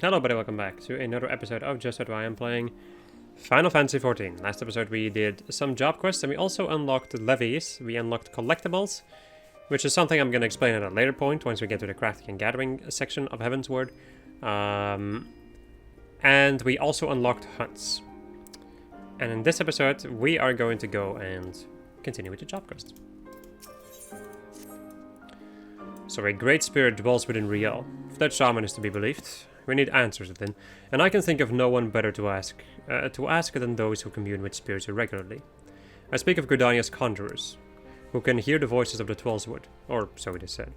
Hello buddy, welcome back to another episode of Just What I am playing Final Fantasy XIV. Last episode we did some job quests and we also unlocked levies. We unlocked collectibles, which is something I'm going to explain at a later point once we get to the crafting and gathering section of Heavensward. And we also unlocked hunts. And in this episode we are going to go and continue with the job quest. So a great spirit dwells within Riel. If that shaman is to be believed. We need answers then, and I can think of no one better to ask than those who commune with spirits regularly. I speak of Gridania's conjurers, who can hear the voices of the Twellswood, or so it is said.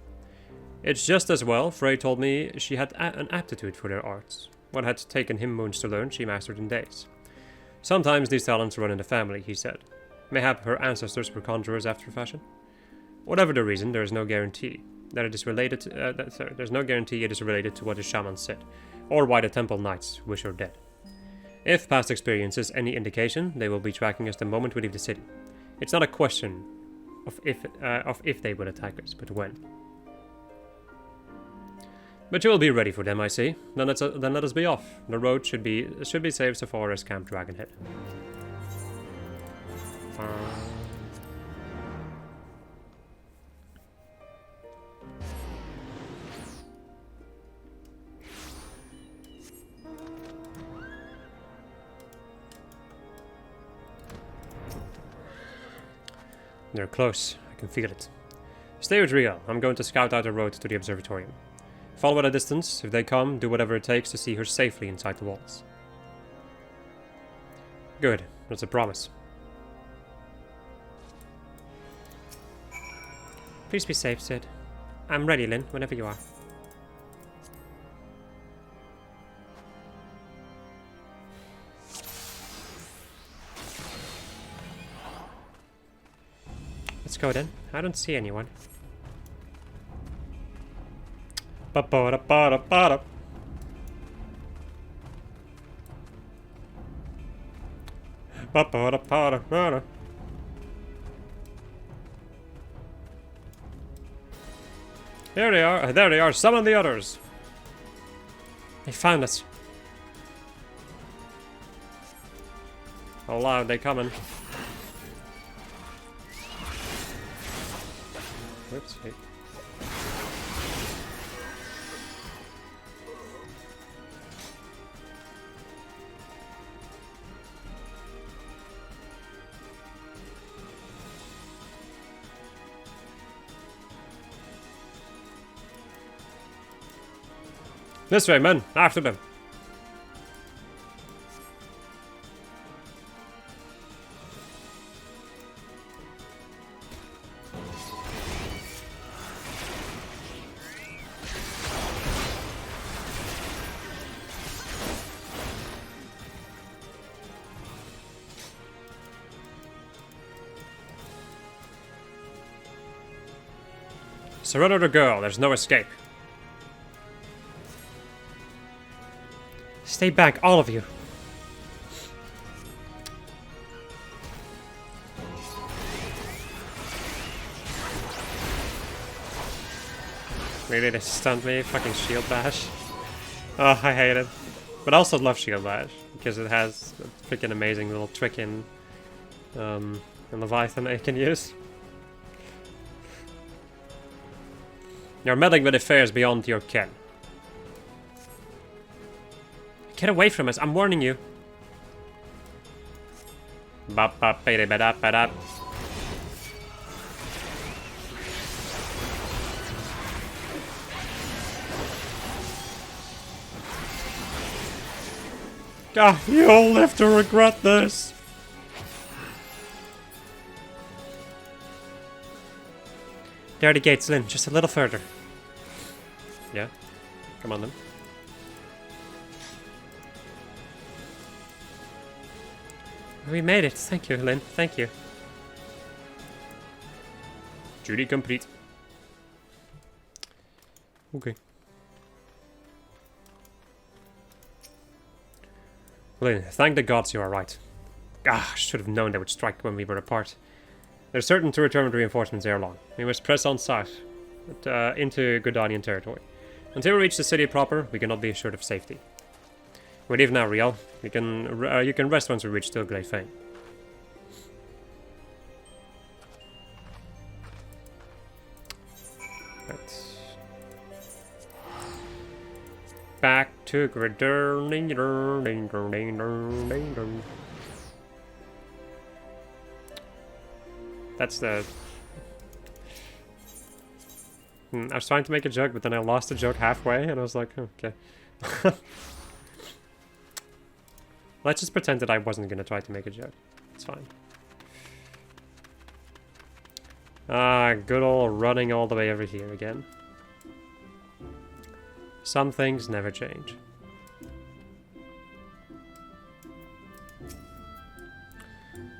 It's just as well, Frey told me she had an aptitude for their arts. What had taken him moons to learn, she mastered in days. Sometimes these talents run in the family, he said. Mayhap her ancestors were conjurers after fashion? Whatever the reason, there is no guarantee that it is related to, there's no guarantee it is related to what the shaman said, or why the temple knights wish her dead. If past experience is any indication, they will be tracking us the moment we leave the city. It's not a question of if they will attack us, but when. But you will be ready for them, I see. Then let us be off. The road should be safe so far as Camp Dragonhead. They're close. I can feel it. Stay with Riel. I'm going to scout out the road to the observatorium. Follow at a distance. If they come, do whatever it takes to see her safely inside the walls. Good. That's a promise. Please be safe, Sid. I'm ready, Lynn, whenever you are. Let's go then. I don't see anyone. Ba-ba-da-ba-da-ba-da. Ba-ba-da-ba-da-ba-da. There they are. There they are. Summon the others. They found us. How loud they coming. Whoops. Hey. This way, men. After them. Surrender the girl, there's no escape. Stay back, all of you. Really, they stunned me? Fucking shield bash. Oh, I hate it. But I also love shield bash, because it has a freaking amazing little trick in Leviathan that you can use. You're meddling with affairs beyond your ken. Get away from us, I'm warning you. Ba-ba-ba-da-ba-da-ba-da. Ah, you'll live to regret this. There are the gates, Lynn. Just a little further. Yeah? Come on, then. We made it. Thank you, Lynn. Thank you. Duty complete. Okay. Lynn, thank the gods you are right. Ah, I should have known they would strike when we were apart. They're certain to return with reinforcements ere long. We must press on south, into Gridanian territory. Until we reach the city proper, we cannot be assured of safety. We leave now, Riel. You can rest once we reach Still Glade Fane. Right. Back to Grider. That's the... I was trying to make a joke, but then I lost the joke halfway, and I was like, oh, okay. Let's just pretend that I wasn't gonna try to make a joke. It's fine. Ah, good old running all the way over here again. Some things never change.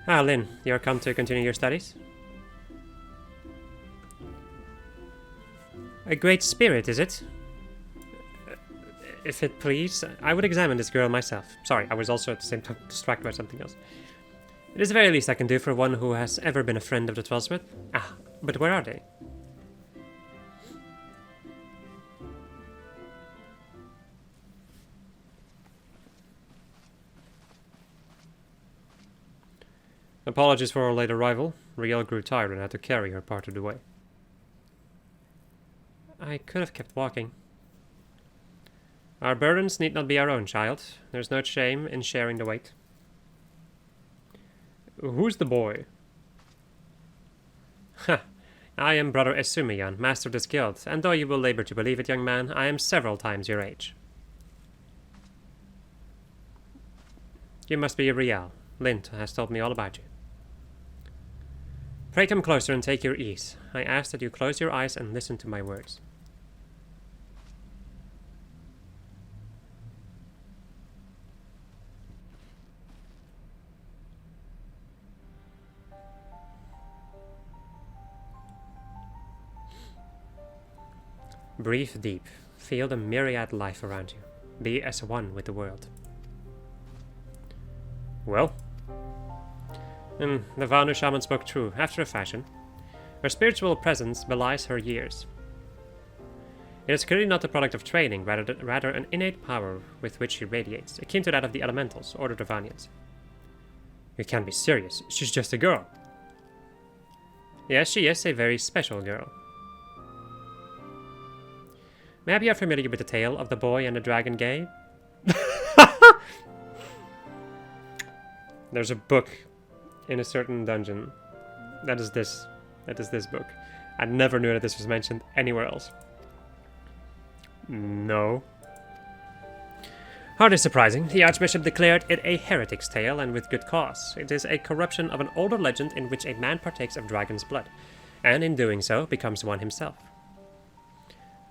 Ah, Lynn, you're come to continue your studies? A great spirit, is it? If it please, I would examine this girl myself. Sorry, I was also at the same time distracted by something else. It is the very least I can do for one who has ever been a friend of the Twelsmith. Ah, but where are they? Apologies for our late arrival. Riel grew tired and had to carry her part of the way. I could have kept walking. Our burdens need not be our own, child. There's no shame in sharing the weight. Who's the boy? Ha! I am Brother Esumiyan, master of this guild, and though you will labor to believe it, young man, I am several times your age. You must be Riel. Lint has told me all about you. Pray come closer and take your ease. I ask that you close your eyes and listen to my words. Breathe deep. Feel the myriad life around you. Be as one with the world. Well? The Vanu shaman spoke true, after a fashion. Her spiritual presence belies her years. It is clearly not the product of training, rather an innate power with which she radiates, akin to that of the elementals or the Dravanians. You can't be serious. She's just a girl. Yes, she is a very special girl. Maybe you're familiar with the tale of the boy and the dragon gay? There's a book in a certain dungeon. That is this book. I never knew that this was mentioned anywhere else. No. Hardly surprising. The Archbishop declared it a heretic's tale, and with good cause. It is a corruption of an older legend in which a man partakes of dragon's blood, and in doing so becomes one himself.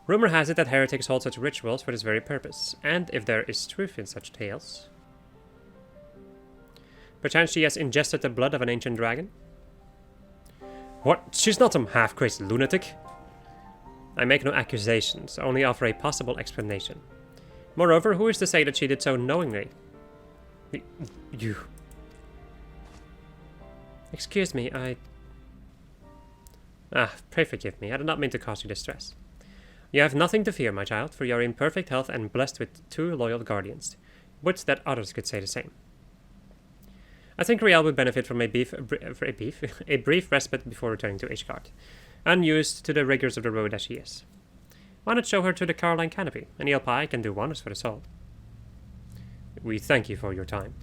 Rumor has it that heretics hold such rituals for this very purpose, and if there is truth in such tales... Perchance she has ingested the blood of an ancient dragon? What? She's not some half-crazed lunatic. I make no accusations, only offer a possible explanation. Moreover, who is to say that she did so knowingly? You... Excuse me, pray forgive me. I did not mean to cause you distress. You have nothing to fear, my child, for you are in perfect health and blessed with 2 loyal guardians. Would that others could say the same. I think Riel would benefit from a brief respite before returning to Ishgard, unused to the rigors of the road as she is. Why not show her to the Caroline Canopy? An eel pie can do wonders for the soul. We thank you for your time.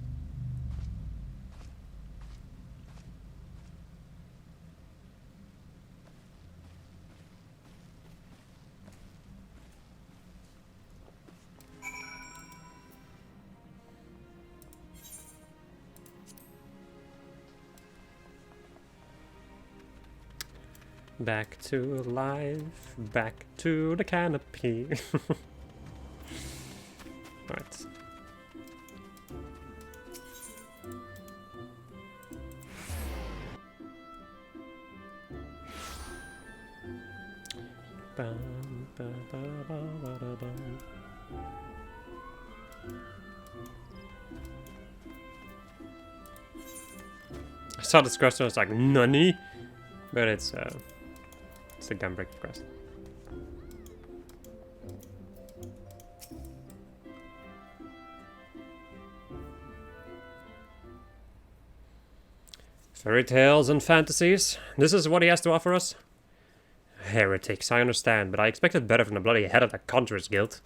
Back to life, back to the canopy. Right. I saw this question, I was like, nani? But it's the Gunbreak quest. Fairy tales and fantasies. This is what he has to offer us? Heretics, I understand, but I expected better from the bloody head of the Conjurers Guild.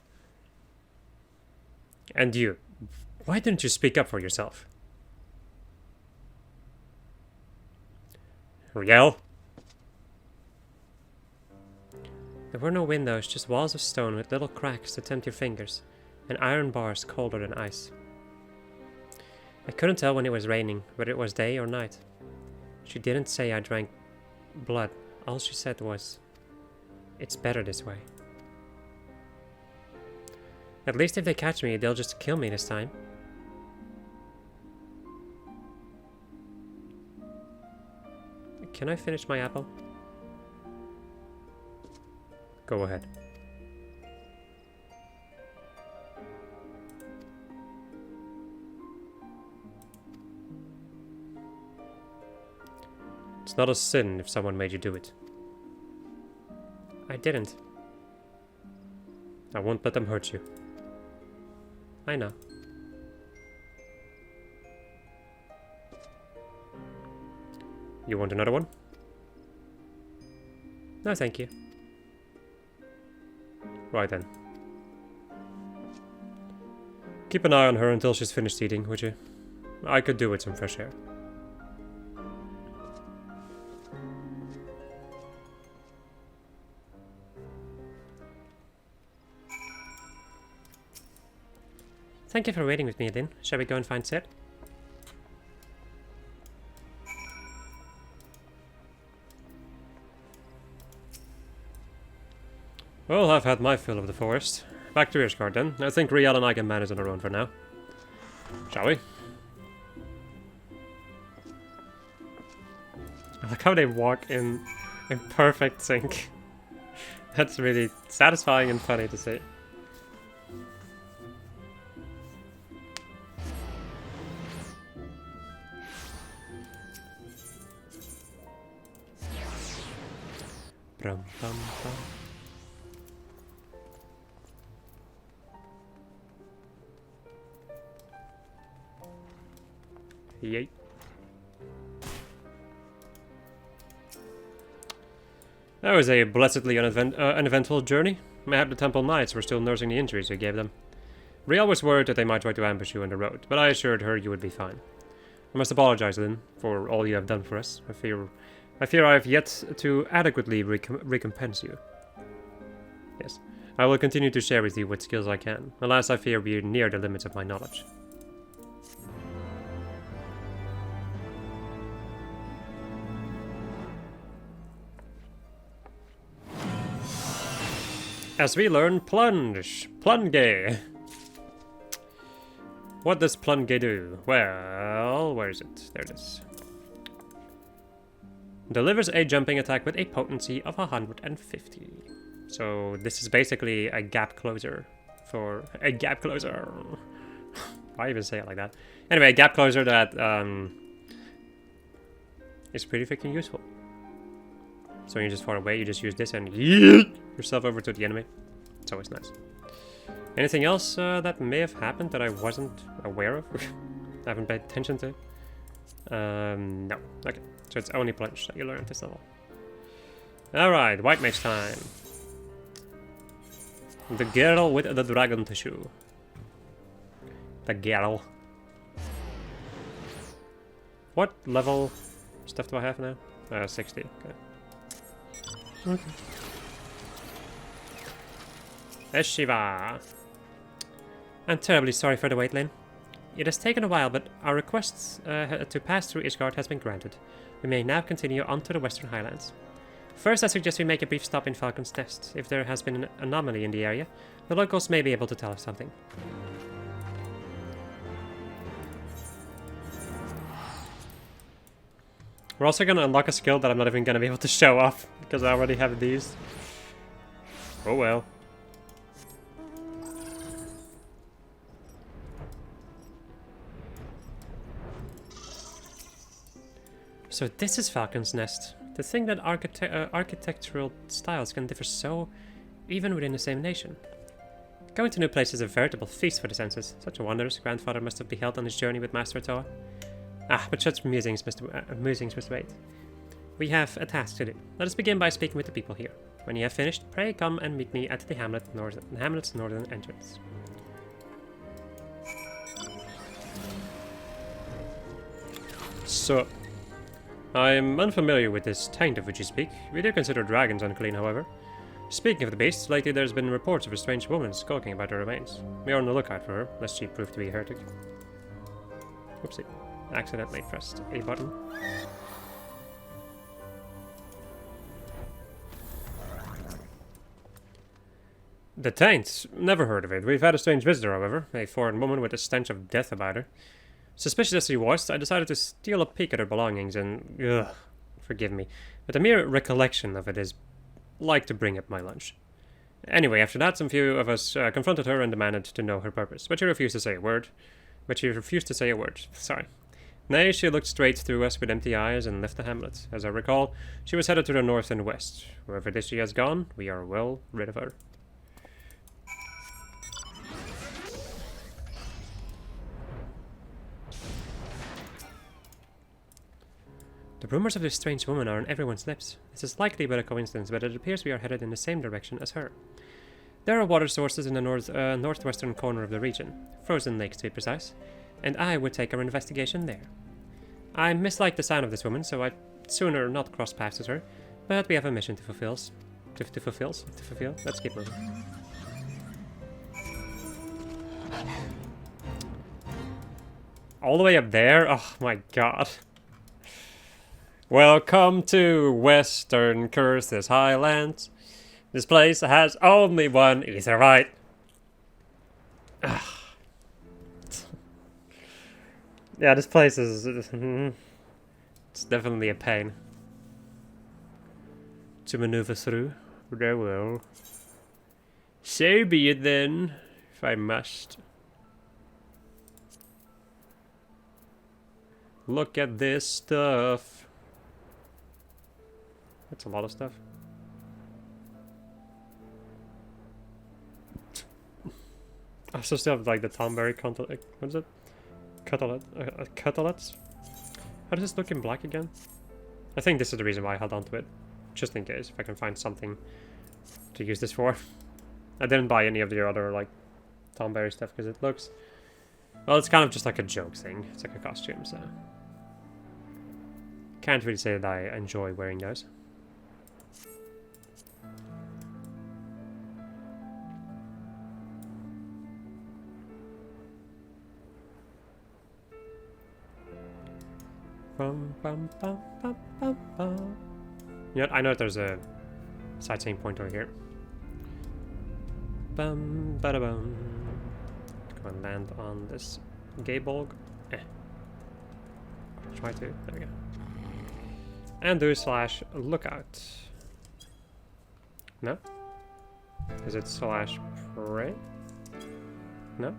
And you, why didn't you speak up for yourself? Riel? There were no windows, just walls of stone with little cracks to tempt your fingers, and iron bars colder than ice. I couldn't tell when it was raining, whether it was day or night. She didn't say I drank blood. All she said was, "It's better this way." At least if they catch me, they'll just kill me this time. Can I finish my apple? Go ahead. It's not a sin if someone made you do it. I didn't. I won't let them hurt you. I know. You want another one? No, thank you. Right then. Keep an eye on her until she's finished eating, would you? I could do with some fresh air. Thank you for waiting with me, Lynn. Shall we go and find Sid? Well, I've had my fill of the forest. Back to Ishgard then. I think Riel and I can manage on our own for now. Shall we? I like how they walk in perfect sync. That's really satisfying and funny to see. Brum, bum, bum. Yay. That was a blessedly uneventful journey. Mayhap the Temple Knights were still nursing the injuries we gave them. Riel was worried that they might try to ambush you on the road, but I assured her you would be fine. I must apologize, Lynn, for all you have done for us. I fear I have yet to adequately recompense you. Yes, I will continue to share with you what skills I can. Alas, I fear we are near the limits of my knowledge. As we learn, plunge. Plunge. What does plunge do? Well, where is it? There it is. Delivers a jumping attack with a potency of 150. So this is basically a gap closer for a gap closer. Why even say it like that? Anyway, a gap closer that is pretty freaking useful. So when you're just far away, you just use this and yeet yourself over to the enemy. It's always nice. Anything else that may have happened that I wasn't aware of? I haven't paid attention to? No. Okay. So it's only plunge that you learn at this level. Alright, white mage time. The girl with the dragon tissue. The girl. What level stuff do I have now? 60. Okay. Okay. Eshiva. I'm terribly sorry for the wait, Lynn. It has taken a while, but our request to pass through Ishgard has been granted. We may now continue on to the Western Highlands. First, I suggest we make a brief stop in Falcon's Nest. If there has been an anomaly in the area, the locals may be able to tell us something. We're also going to unlock a skill that I'm not even going to be able to show off, because I already have these. Oh well. So this is Falcon's Nest. The thing that architectural styles can differ so, even within the same nation. Going to new places is a veritable feast for the senses. Such wonders grandfather must have beheld on his journey with Master Toa. Ah, but such musings must wait. We have a task to do. Let us begin by speaking with the people here. When you have finished, pray come and meet me at the hamlet's northern entrance. So, I am unfamiliar with this taint of which you speak. We do consider dragons unclean, however. Speaking of the beasts, lately there's been reports of a strange woman skulking about her remains. We are on the lookout for her, lest she prove to be a heretic. Oopsie. Accidentally pressed a button. The taint? Never heard of it. We've had a strange visitor, however. A foreign woman with a stench of death about her. Suspicious as she was, I decided to steal a peek at her belongings and... Ugh, forgive me. But the mere recollection of it is like to bring up my lunch. Anyway, after that, some few of us confronted her and demanded to know her purpose. But she refused to say a word. Sorry. Nay, she looked straight through us with empty eyes and left the hamlet. As I recall, she was headed to the north and west. Wherever it is she has gone, we are well rid of her. The rumors of this strange woman are on everyone's lips. This is likely but a coincidence, but it appears we are headed in the same direction as her. There are water sources in the northwestern corner of the region, frozen lakes to be precise, and I would take our investigation there. I mislike the sound of this woman, so I'd sooner not cross paths with her, but we have a mission to fulfill. Let's keep moving. All the way up there? Oh my god. Welcome to Western Curses Highlands. This place has only one Aetheryte. Yeah, this place is... it's definitely a pain to maneuver through. Very well. So be it then, if I must. Look at this stuff. That's a lot of stuff. I still have like the Tomberry what is it? Cutlets? How does this look in black again? I think this is the reason why I held on to it. Just in case, if I can find something to use this for. I didn't buy any of the other like Tomberry stuff because it looks... Well, it's kind of just like a joke thing. It's like a costume, so... Can't really say that I enjoy wearing those. Bum, bum, bum, bum, bum, bum. You know, I know there's a sightseeing point over here. Bum, bada bum. Go and land on this gable. Try to. There we go. And do / lookout. No? Is it / pray? No?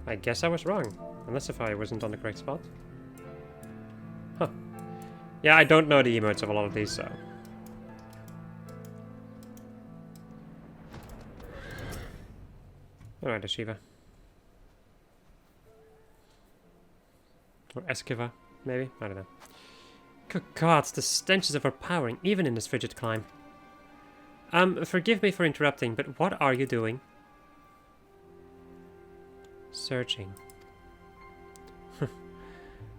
I guess I was wrong. Unless if I wasn't on the correct spot. Huh. Yeah, I don't know the emotes of a lot of these, so... Alright, Shiva. Or Esquiva, maybe? I don't know. Good gods, the stench is overpowering, even in this frigid climb. Forgive me for interrupting, but what are you doing? Searching.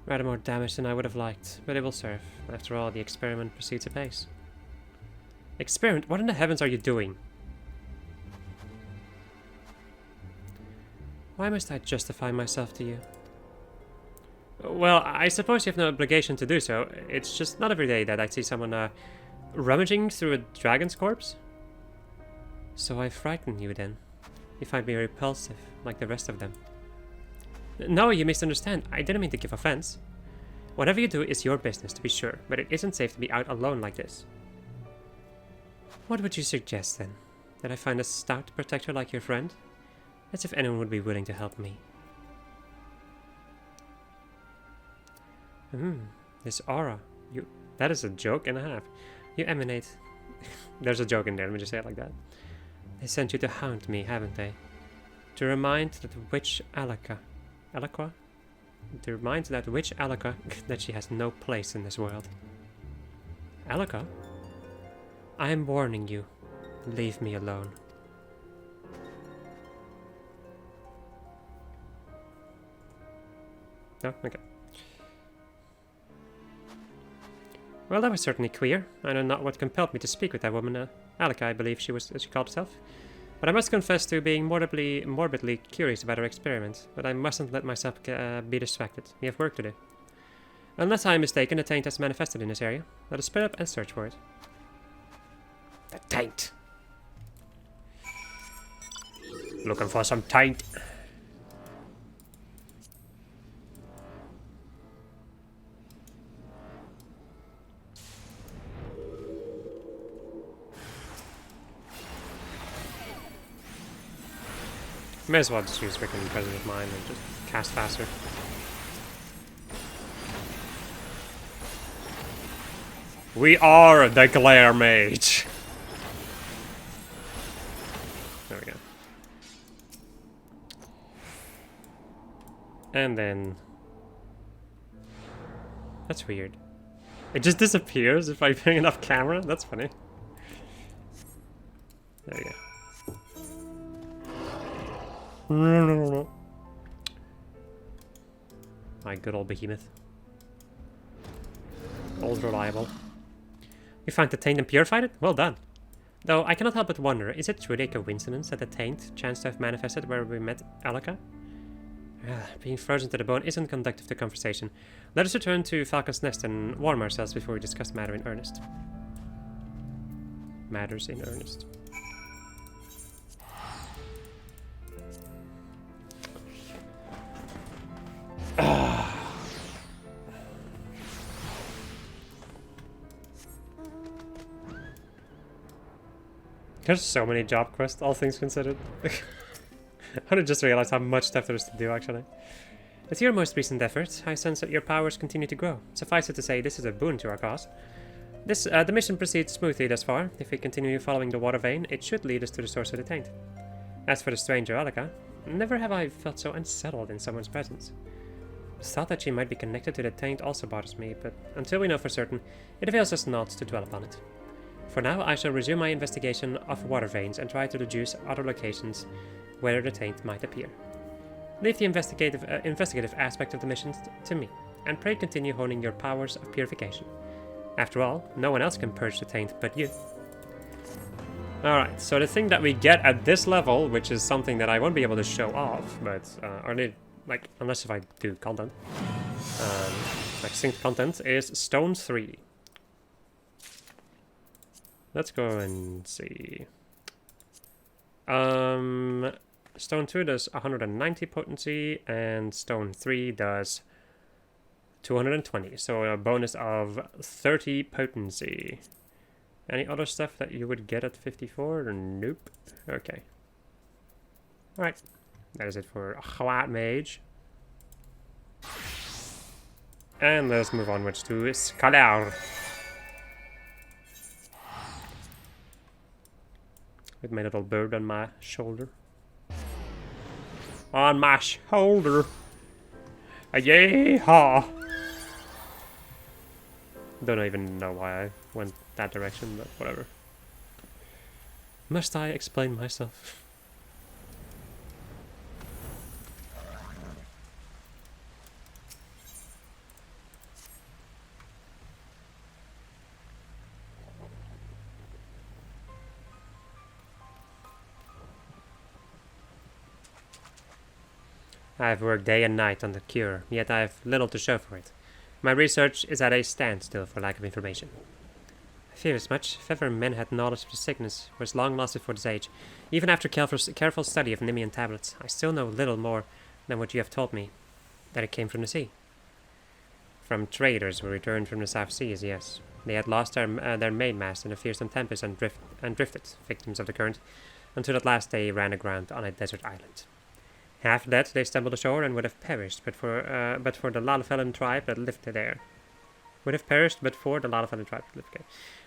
Rather more damage than I would have liked, but it will serve. After all, the experiment proceeds apace. Experiment? What in the heavens are you doing? Why must I justify myself to you? Well, I suppose you have no obligation to do so. It's just not every day that I see someone rummaging through a dragon's corpse. So I frighten you then. You find me repulsive, like the rest of them. No, you misunderstand. I didn't mean to give offense. Whatever you do is your business, to be sure, but it isn't safe to be out alone like this. What would you suggest, then? That I find a stout protector like your friend? As if anyone would be willing to help me. This aura. That is a joke and a half. You emanate... There's a joke in there, let me just say it like that. They sent you to hound me, haven't they? To remind that the witch Alaqua to remind that witch Alaka that she has no place in this world. Alaka? I am warning you. Leave me alone. No? Okay. Well, that was certainly queer. I know not what compelled me to speak with that woman. Alaka, I believe she called herself. But I must confess to being morbidly curious about her experiment. But I mustn't let myself be distracted. We have work to do. Unless I am mistaken, a taint has manifested in this area. Let us split up and search for it. The taint! Looking for some taint. May as well just use freaking Presence of Mind and just cast faster. We are the Glare Mage! There we go. And then... That's weird. It just disappears if I bring it off camera? That's funny. There we go. My good old behemoth. Old reliable. We found the taint and purified it? Well done. Though I cannot help but wonder, is it truly a coincidence that the taint chanced to have manifested where we met Alaka? Being frozen to the bone isn't conducive to conversation. Let us return to Falcon's Nest and warm ourselves before we discuss the matter in earnest. Matters in earnest. There's so many job quests, all things considered. I just realized how much stuff there is to do, actually. With your most recent efforts, I sense that your powers continue to grow. Suffice it to say, this is a boon to our cause. The mission proceeds smoothly thus far. If we continue following the water vein, it should lead us to the source of the taint. As for the stranger Alaka, never have I felt so unsettled in someone's presence. The thought that she might be connected to the taint also bothers me, but until we know for certain, it avails us not to dwell upon it. For now, I shall resume my investigation of water veins and try to deduce other locations where the taint might appear. Leave the investigative aspect of the mission to me, and pray continue honing your powers of purification. After all, no one else can purge the taint but you. Alright, so the thing that we get at this level, which is something that I won't be able to show off, but like, unless if I do content, like synced content, is Stone 3. Let's go and see. Stone 2 does 190 potency, and Stone 3 does 220, so a bonus of 30 potency. Any other stuff that you would get at 54? Nope. Okay. Alright. That is it for White Mage. And let's move onwards to Scholar. With my little bird on my shoulder. On my shoulder. Yay-haw. Don't even know why I went that direction, but whatever. Must I explain myself? I have worked day and night on the cure, yet I have little to show for it. My research is at a standstill for lack of information. I fear as much. If ever men had knowledge of the sickness, was long lasted for this age. Even after careful study of Nemean tablets, I still know little more than what you have told me, that it came from the sea. From traders who returned from the South Seas, yes. They had lost their mainmast in a fearsome tempest and drifted, victims of the current, until at last they ran aground on a desert island. After that, they stumbled ashore and would have perished, but for the Lalafellan tribe that lived there. Would have perished, but for the Lalafellan tribe that lived there.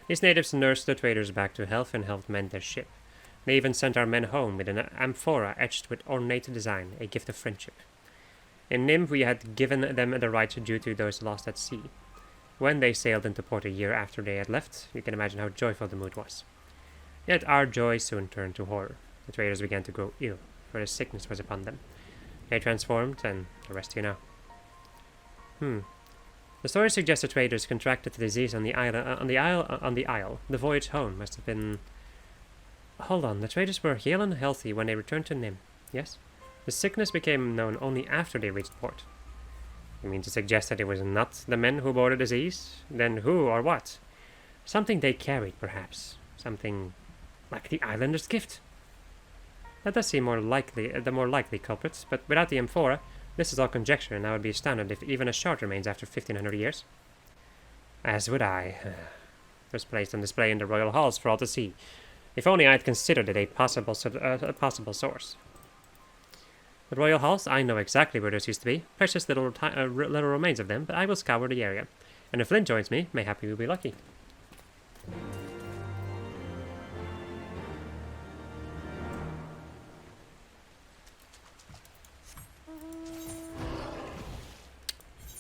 These natives nursed the traders back to health and helped mend their ship. They even sent our men home with an amphora etched with ornate design, a gift of friendship. In Nim we had given them the right due to those lost at sea. When they sailed into port a year after they had left, you can imagine how joyful the mood was. Yet our joy soon turned to horror. The traders began to grow ill, for a sickness was upon them. They transformed, and the rest you know. The story suggests the traders contracted the disease on the isle. The voyage home must have been... Hold on, the traders were hale and healthy when they returned to Nim, yes? The sickness became known only after they reached port. You mean to suggest that it was not the men who bore the disease? Then who or what? Something they carried, perhaps. Something like the islander's gift. That does seem the more likely culprit, but without the amphora, this is all conjecture, and I would be astounded if even a shard remains after 1500 years. As would I. It was placed on display in the royal halls for all to see. If only I had considered it a possible source. The royal halls, I know exactly where those used to be. Precious little remains of them, but I will scour the area. And if Flint joins me, mayhap we will be lucky.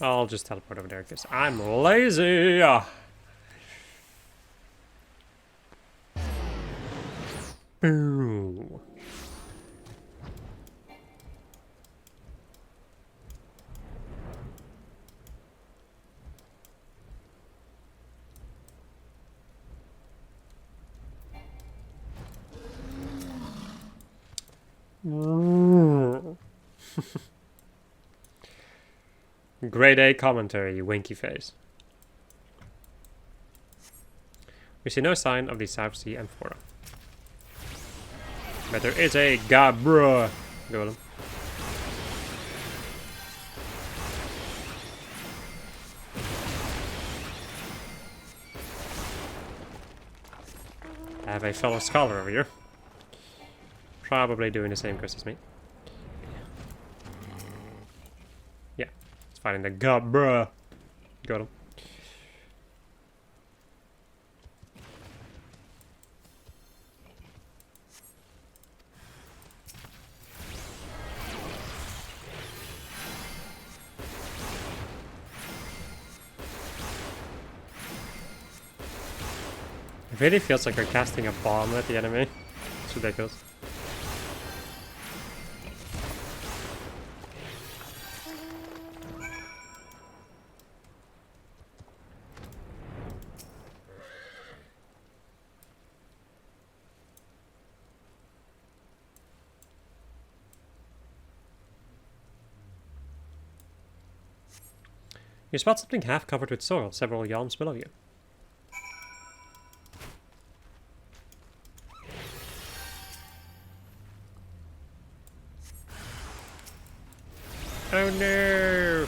I'll just teleport over there, because I'm lazy! Boo! Grade A commentary, you winky face. We see no sign of the South Sea amphora. But there is a Gabra golem. I have a fellow scholar over here. Probably doing the same quest as me. Yeah, it's fighting the Gabra. Got him. It really feels like we're casting a bomb at the enemy. It's ridiculous. You spot something half covered with soil several yalms below you. Oh no!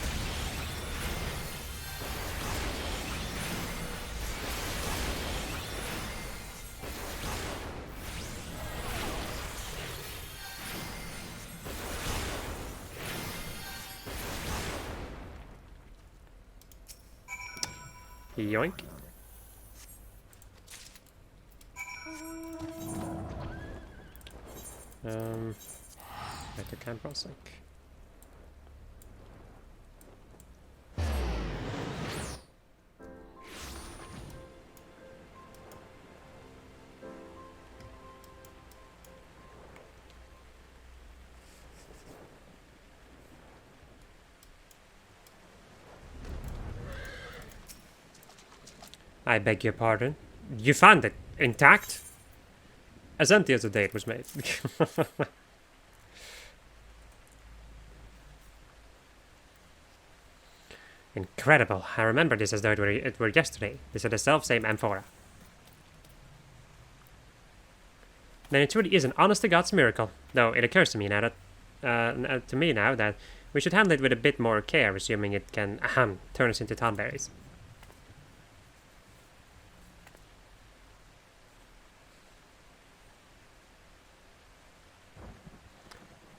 Yoink. At the camp for a sec. I beg your pardon. You found it intact? As empty as the day it was made. Incredible. I remember this as though it were yesterday. This is the self-same amphora. Then it truly is an honest-to-God's miracle. Though it occurs to me now that we should handle it with a bit more care, assuming it can turn us into toddberries.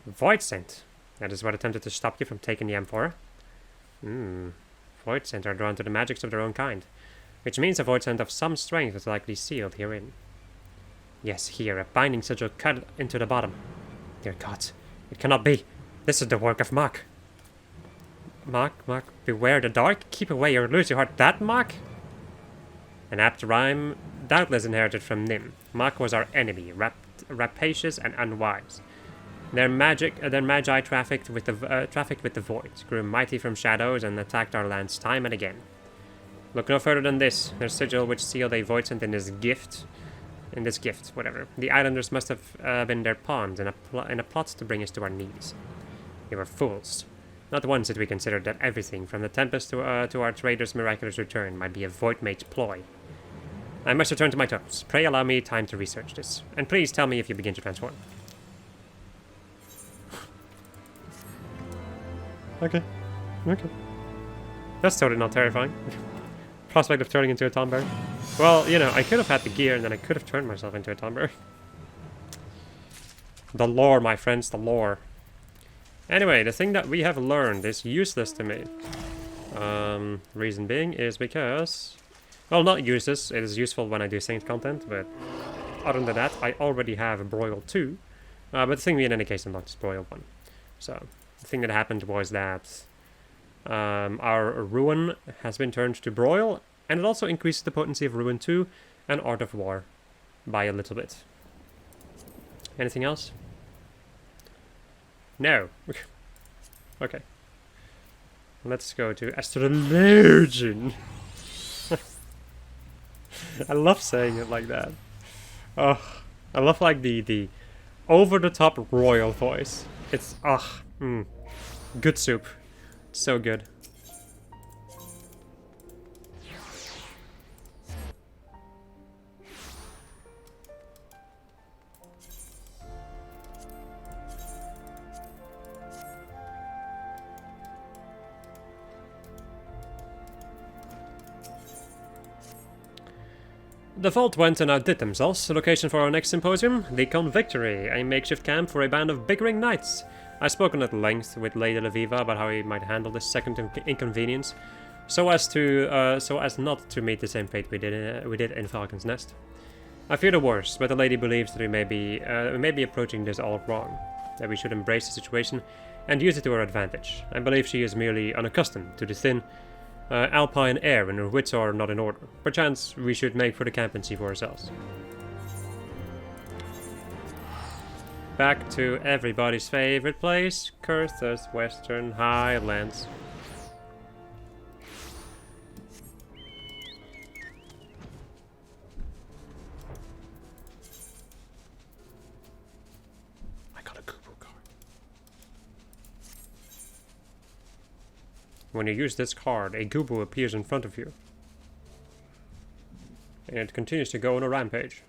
Void Scent. That is what attempted to stop you from taking the amphora. Void Scent are drawn to the magics of their own kind, which means a Void Scent of some strength is likely sealed herein. Yes, here, a binding sigil cut into the bottom. Dear gods, it cannot be. This is the work of Mach. Mark, beware the dark. Keep away or lose your heart. That Mark? An apt rhyme, doubtless inherited from Nim. Mark was our enemy, rapacious and unwise. Their magi trafficked with the void, grew mighty from shadows, and attacked our lands time and again. Look no further than this. Their sigil which sealed a void sent in this gift. Whatever. The islanders must have been their pawns in a plot to bring us to our knees. We were fools. Not once did we consider that everything, from the Tempest to our trader's miraculous return, might be a Void Mage's ploy. I must return to my tomes. Pray allow me time to research this. And please tell me if you begin to transform. Okay. That's totally not terrifying. Prospect of turning into a tomberry. Well, you know, I could have had the gear and then I could have turned myself into a tomberry. The lore, my friends, the lore. Anyway, the thing that we have learned is useless to me. Reason being is because... Well, not useless. It is useful when I do Saint content, but other than that, I already have a Broil 2. But the thing we in any case unlocked is Broil 1. So, the thing that happened was that our Ruin has been turned to Broil, and it also increases the potency of Ruin 2 and Art of War by a little bit. Anything else? No. Okay. Let's go to Astrologian. I love saying it like that. Oh, I love like the over-the-top royal voice. It's good soup. It's so good. The Vault went and outdid themselves. The location for our next symposium, the Convictory, a makeshift camp for a band of bickering knights. I've spoken at length with Lady Leviva about how he might handle this second inconvenience, so as not to meet the same fate we did in Falcon's Nest. I fear the worst, but the lady believes that we may be approaching this all wrong, that we should embrace the situation and use it to our advantage. I believe she is merely unaccustomed to the thin, alpine air, and her wits are not in order. Perchance we should make for the camp and see for ourselves. Back to everybody's favorite place, Kurth's Western Highlands. I got a Kubu card. When you use this card, a Gubu appears in front of you. And it continues to go on a rampage.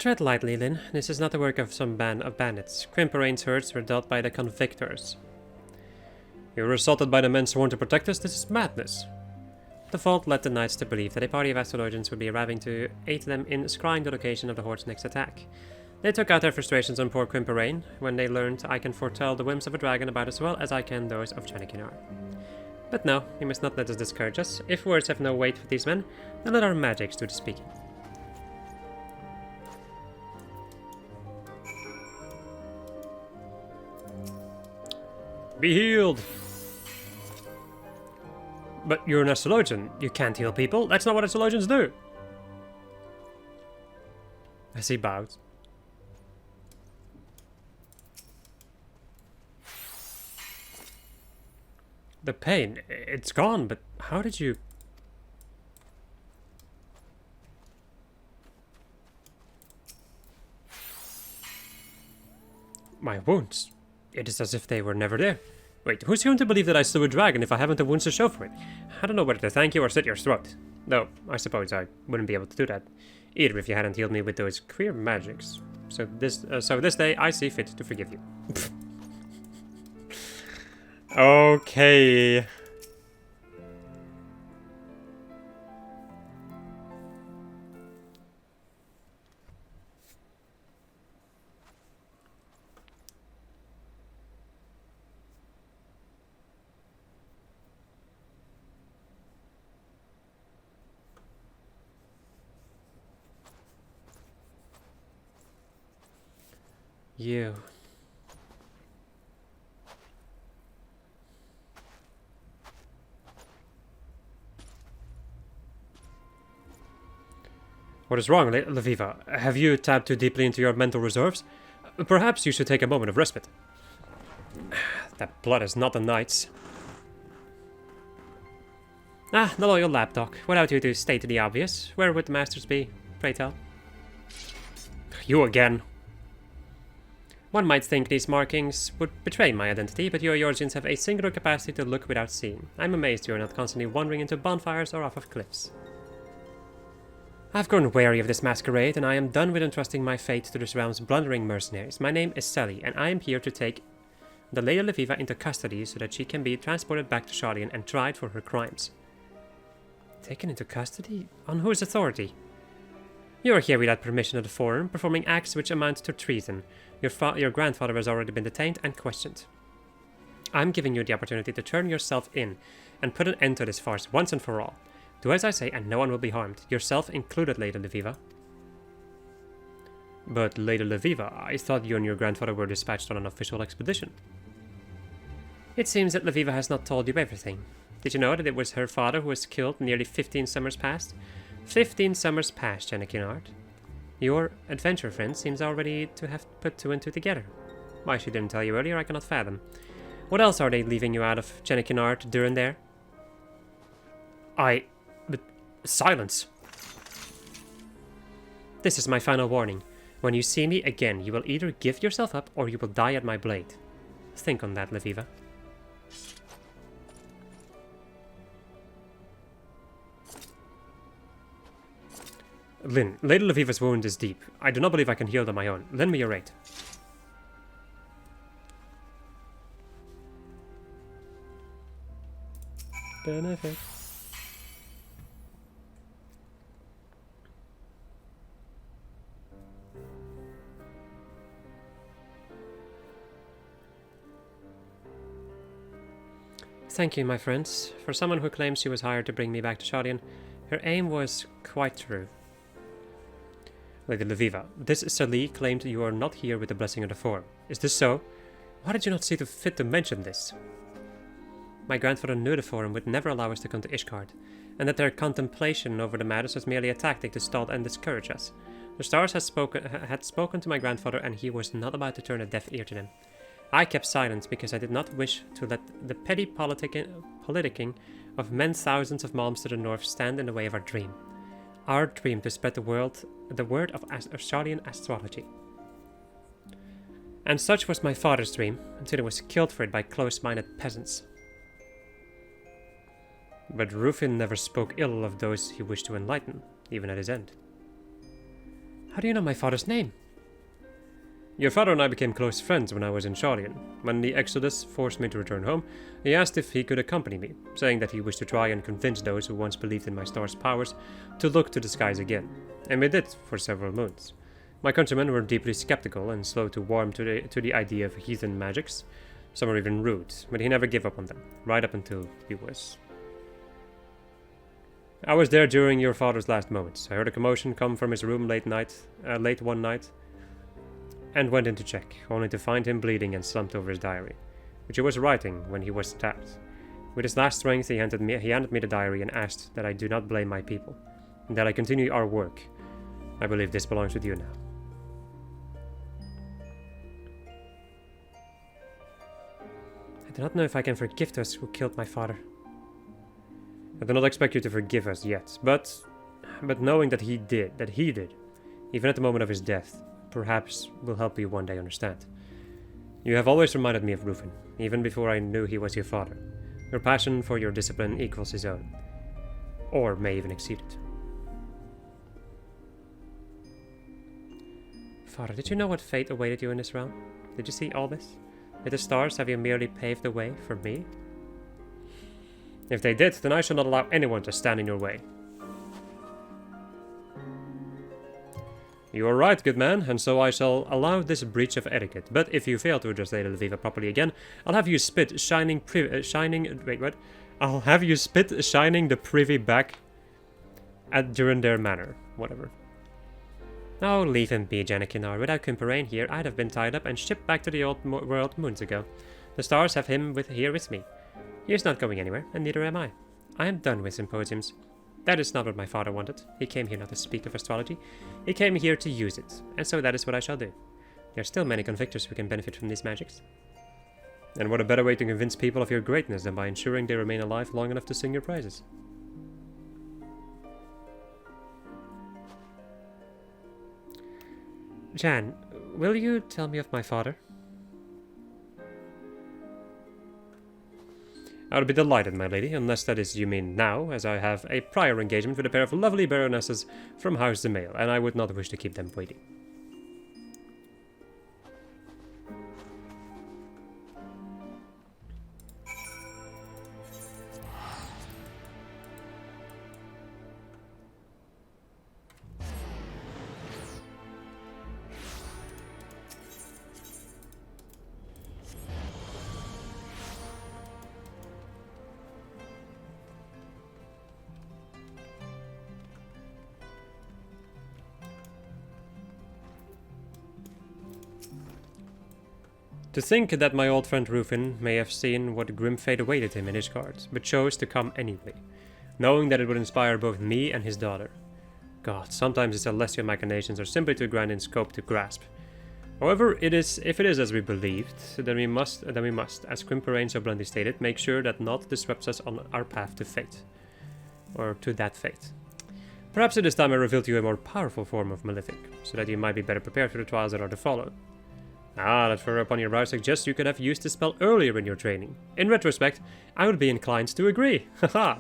Tread lightly, Lyn. This is not the work of some band of bandits. Crimperain's herds were dealt by the convictors. You were assaulted by the men sworn to protect us? This is madness. The Vault led the knights to believe that a party of astrologians would be arriving to aid them in scrying the location of the Horde's next attack. They took out their frustrations on poor Crimperain. When they learned I can foretell the whims of a dragon about as well as I can those of Chanikinar. But no, you must not let this discourage us. If words have no weight with these men, then let our magics do the speaking. Be healed! But you're an astrologian. You can't heal people. That's not what astrologians do. As he bows. The pain, it's gone, but how did you... My wounds. It is as if they were never there. Wait, who's going to believe that I slew a dragon if I haven't the wounds to show for it? I don't know whether to thank you or slit your throat. Though, I suppose I wouldn't be able to do that, either if you hadn't healed me with those queer magics. So this day, I see fit to forgive you. Okay. You. What is wrong, Lviva? Have you tapped too deeply into your mental reserves? Perhaps you should take a moment of respite. That blood is not the knight's. Ah, the loyal lapdog. Without you to state the obvious, where would the masters be? Pray tell. You again. One might think these markings would betray my identity, but you Georgians have a singular capacity to look without seeing. I'm amazed you are not constantly wandering into bonfires or off of cliffs. I've grown weary of this masquerade, and I am done with entrusting my fate to this realm's blundering mercenaries. My name is Sally, and I am here to take the Lady Lviva into custody so that she can be transported back to Shardian and tried for her crimes. Taken into custody? On whose authority? You are here without permission of the Forum, performing acts which amount to treason. Your grandfather has already been detained and questioned. I'm giving you the opportunity to turn yourself in and put an end to this farce once and for all. Do as I say and no one will be harmed, yourself included, Lady Lviva. But Lady Lviva, I thought you and your grandfather were dispatched on an official expedition. It seems that Lviva has not told you everything. Did you know that it was her father who was killed nearly 15 summers past? 15 summers past, Jenna Kennard. Your adventure friend seems already to have put two and two together. Why she didn't tell you earlier, I cannot fathom. What else are they leaving you out of, Jenna Kennard, during there? But silence. This is my final warning. When you see me again, you will either give yourself up or you will die at my blade. Think on that, Lviva. Lyn, Lady Lviva's wound is deep. I do not believe I can heal it on my own. Lend me your aid. Benefit. Thank you, my friends. For someone who claims she was hired to bring me back to Shardian, her aim was quite true. Lady Lviva, this Sali claimed you are not here with the blessing of the Forum. Is this so? Why did you not see fit to mention this? My grandfather knew the Forum would never allow us to come to Ishgard, and that their contemplation over the matters was merely a tactic to stall and discourage us. The stars had spoken to my grandfather, and he was not about to turn a deaf ear to them. I kept silence because I did not wish to let the petty politicking of men thousands of malms to the north stand in the way of our dream. Our dream to spread the word of Shardian astrology. And such was my father's dream, until he was killed for it by close-minded peasants. But Rufin never spoke ill of those he wished to enlighten, even at his end. How do you know my father's name? Your father and I became close friends when I was in Shardian. When the Exodus forced me to return home, he asked if he could accompany me, saying that he wished to try and convince those who once believed in my star's powers to look to the skies again. And we did for several moons. My countrymen were deeply skeptical and slow to warm to the idea of heathen magics. Some were even rude, but he never gave up on them, right up until he was. I was there during your father's last moments. I heard a commotion come from his room late one night, and went in to check, only to find him bleeding and slumped over his diary, which he was writing when he was stabbed. With his last strength, he handed me the diary and asked that I do not blame my people, and that I continue our work. I believe this belongs with you now. I do not know if I can forgive those who killed my father. I do not expect you to forgive us yet, but knowing that he did, even at the moment of his death, perhaps will help you one day understand. You have always reminded me of Rufin, even before I knew he was your father. Your passion for your discipline equals his own, or may even exceed it. Father, did you know what fate awaited you in this realm? Did you see all this? Did the stars have you merely paved the way for me? If they did, then I shall not allow anyone to stand in your way. You are right, good man, and so I shall allow this breach of etiquette. But if you fail to address Lady Lviva properly again, I'll have you spit shining I'll have you spit shining the privy back at Durandare Manor. Whatever. Oh, leave him be, Janikinar. Without Kumperain here, I'd have been tied up and shipped back to the old world moons ago. The stars have him here with me. He is not going anywhere, and neither am I. I am done with symposiums. That is not what my father wanted. He came here not to speak of astrology. He came here to use it, and so that is what I shall do. There are still many convictors who can benefit from these magics. And what a better way to convince people of your greatness than by ensuring they remain alive long enough to sing your praises. Jan, will you tell me of my father? I would be delighted, my lady, unless that is you mean now, as I have a prior engagement with a pair of lovely baronesses from House de Mail, and I would not wish to keep them waiting. To think that my old friend Rufin may have seen what grim fate awaited him in his cards, but chose to come anyway, knowing that it would inspire both me and his daughter. God, sometimes his celestial machinations are simply too grand in scope to grasp. However, if it is as we believed, then we must, as Kumperain so bluntly stated, make sure that naught disrupts us on our path to fate. Or to that fate. Perhaps at this time I reveal to you a more powerful form of Malefic, so that you might be better prepared for the trials that are to follow. Ah, that furrow upon your brow suggests you could have used the spell earlier in your training. In retrospect, I would be inclined to agree. Haha.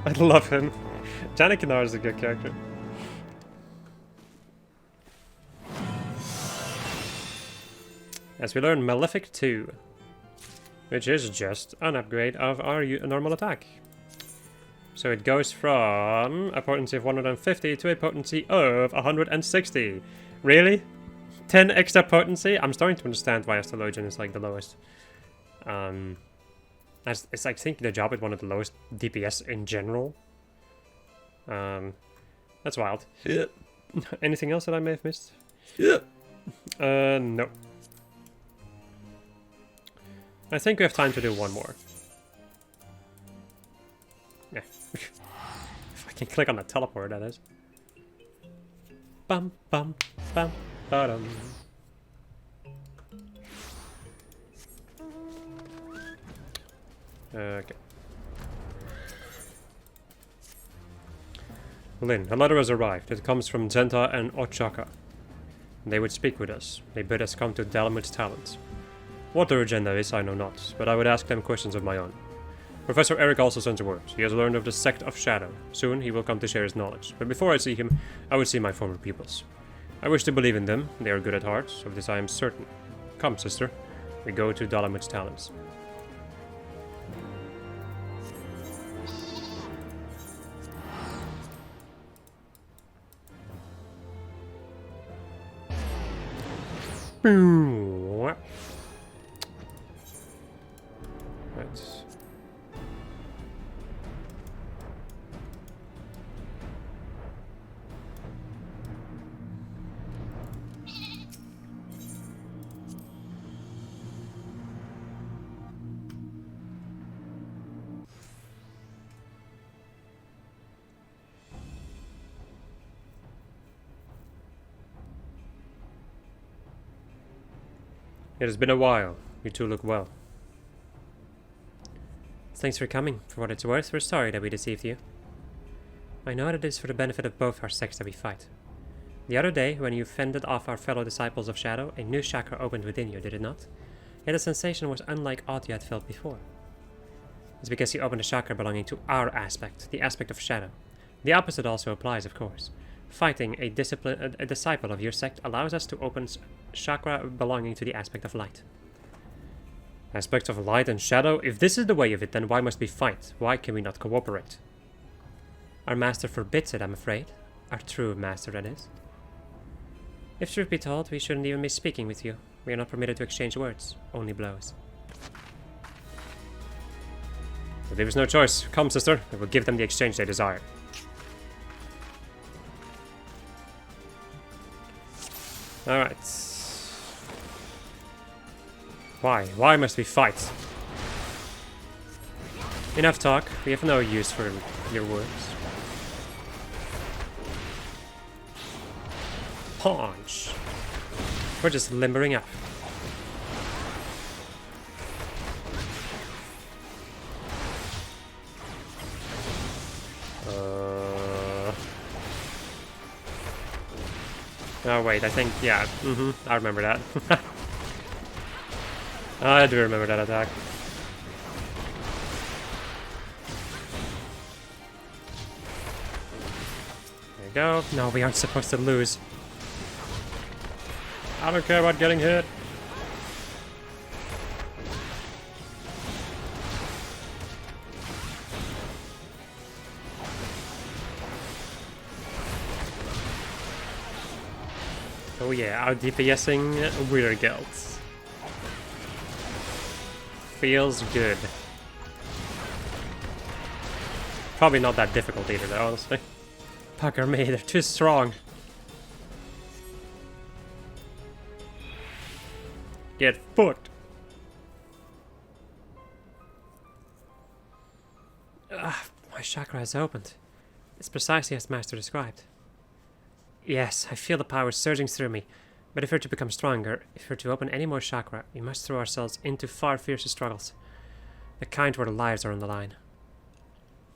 I love him. Janikinar is a good character. As we learn Malefic 2, which is just an upgrade of our normal attack. So it goes from a potency of 150 to a potency of 160. Really? 10 extra potency? I'm starting to understand why Astrologian is like the lowest. It's like thinking the job is one of the lowest DPS in general. That's wild. Yeah. Anything else that I may have missed? Yeah. No. I think we have time to do one more. Yeah. If I can click on the teleport, that is. Bum bum bum bottom. Okay. Lynn, a letter has arrived. It comes from Zenta and Ochaka. They would speak with us. They bid us come to Dalamut's talents. What their agenda is, I know not, but I would ask them questions of my own. Professor Eric also sends a word. He has learned of the Sect of Shadow. Soon he will come to share his knowledge. But before I see him, I would see my former pupils. I wish to believe in them. They are good at heart. Of this I am certain. Come, sister. We go to Dalamut's talents. Right. It has been a while. You two look well. Thanks for coming. For what it's worth, we're sorry that we deceived you. I know that it is for the benefit of both our sects that we fight. The other day, when you fended off our fellow disciples of Shadow, a new chakra opened within you, did it not? Yet the sensation was unlike aught you had felt before. It's because you opened a chakra belonging to our aspect, the aspect of Shadow. The opposite also applies, of course. Fighting a disciple of your sect allows us to open chakra belonging to the aspect of light. Aspects of light and shadow? If this is the way of it, then why must we fight? Why can we not cooperate? Our master forbids it, I'm afraid. Our true master, that is. If truth be told, we shouldn't even be speaking with you. We are not permitted to exchange words, only blows. But there is no choice. Come, sister. I will give them the exchange they desire. Alright. Why? Why must we fight? Enough talk. We have no use for your words. Punch. We're just limbering up. Oh wait, I think, yeah, I remember that. I do remember that attack. There you go. No, we aren't supposed to lose. I don't care about getting hit. Oh yeah, our DPSing Weird Guilds. Feels good. Probably not that difficult either though, honestly. Pucker me, they're too strong. Get fucked. My chakra has opened. It's precisely as Master described. Yes, I feel the power surging through me, but if we're to become stronger, if we're to open any more chakra, we must throw ourselves into far fiercer struggles. The kind where the lives are on the line.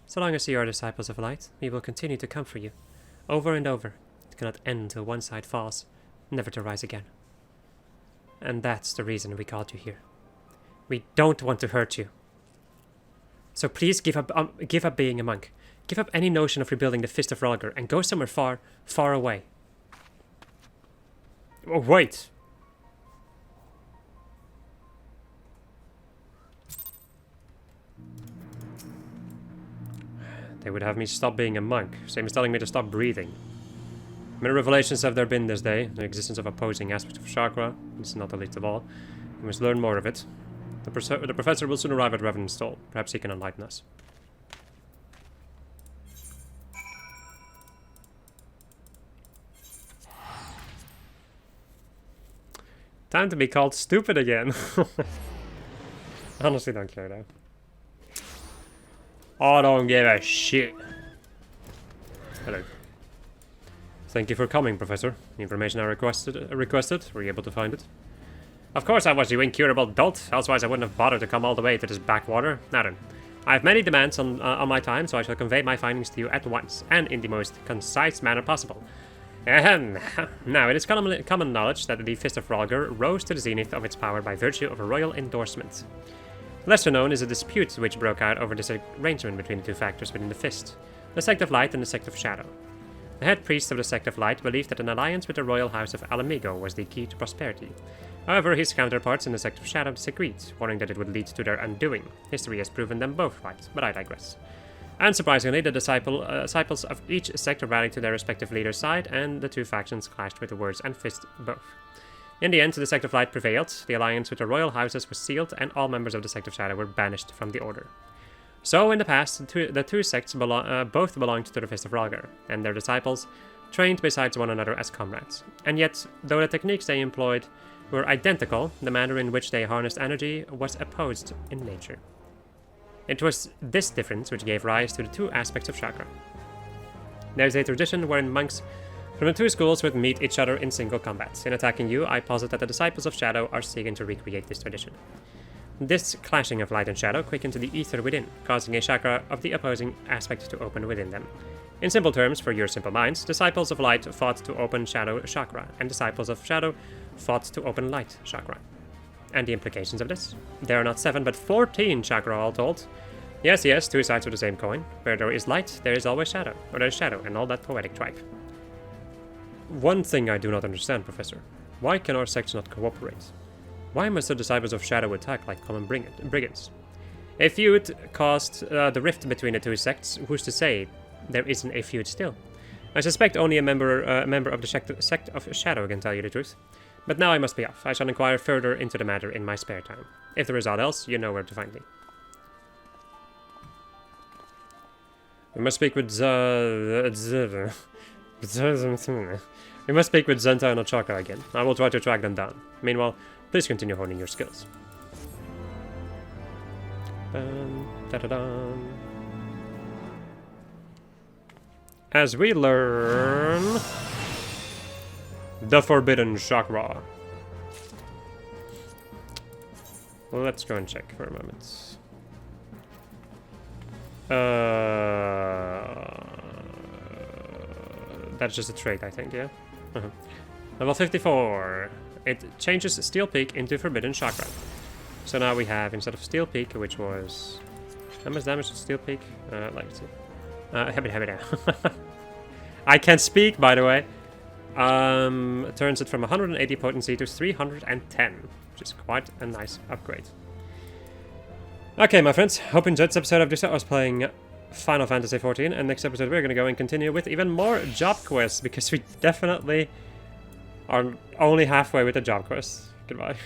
So long as you are disciples of light, we will continue to come for you. Over and over. It cannot end until one side falls, never to rise again. And that's the reason we called you here. We don't want to hurt you. So please give up being a monk. Give up any notion of rebuilding the Fist of Rhalgr and go somewhere far, far away. Oh, wait. They would have me stop being a monk. Same as telling me to stop breathing. Many revelations have there been this day. The existence of opposing aspects of chakra. This is not the least of all. We must learn more of it. The professor will soon arrive at Revenant's stall. Perhaps he can enlighten us. Time to be called stupid again. Honestly, don't care though. I don't give a shit. Hello. Thank you for coming, Professor. The information I requested. Were you able to find it? Of course I was, you incurable dolt. Otherwise I wouldn't have bothered to come all the way to this backwater. Now then, I have many demands on my time, so I shall convey my findings to you at once, and in the most concise manner possible. Now, it is common knowledge that the Fist of Rhalgr rose to the zenith of its power by virtue of a royal endorsement. Lesser known is a dispute which broke out over this arrangement between the two factors within the Fist, the Sect of Light and the Sect of Shadow. The head priest of the Sect of Light believed that an alliance with the royal house of Alamigo was the key to prosperity. However, his counterparts in the Sect of Shadow disagreed, warning that it would lead to their undoing. History has proven them both right, but I digress. Unsurprisingly, the disciples of each sect rallied to their respective leader's side, and the two factions clashed with the words and fists both. In the end, the Sect of Light prevailed, the alliance with the royal houses was sealed, and all members of the Sect of Shadow were banished from the order. So, in the past, the two sects both belonged to the Fist of Rhalgr, and their disciples trained besides one another as comrades. And yet, though the techniques they employed were identical, the manner in which they harnessed energy was opposed in nature. It was this difference which gave rise to the two aspects of chakra. There is a tradition wherein monks from the two schools would meet each other in single combats. In attacking you, I posit that the disciples of Shadow are seeking to recreate this tradition. This clashing of light and shadow quickened the ether within, causing a chakra of the opposing aspect to open within them. In simple terms, for your simple minds, disciples of light fought to open shadow chakra, and disciples of shadow fought to open light chakra. And the implications of this? There are not 7, but 14 chakra all told. Yes, yes, 2 sides of the same coin. Where there is light, there is always shadow. Or there is shadow, and all that poetic tripe. One thing I do not understand, Professor. Why can our sects not cooperate? Why must the disciples of shadow attack like common brigands? A feud caused the rift between the 2 sects. Who's to say there isn't a feud still? I suspect only a member of the sect of shadow can tell you the truth. But now I must be off. I shall inquire further into the matter in my spare time. If there is aught else, you know where to find me. We must speak with We must speak with Zenta and Ochaka again. I will try to track them down. Meanwhile, please continue honing your skills. As we learn the Forbidden Chakra. Well, let's go and check for a moment. That's just a trait, I think, yeah? Level 54. It changes Steel Peak into Forbidden Chakra. So now we have, instead of Steel Peak, which was... How much damage to Steel Peak? Let's see. I can't speak, by the way. Turns it from 180 potency to 310, which is quite a nice upgrade. Okay, my friends, hope you enjoyed this episode of this. I was playing Final Fantasy XIV, and next episode we're going to go and continue with even more job quests, because we definitely are only halfway with the job quests. Goodbye.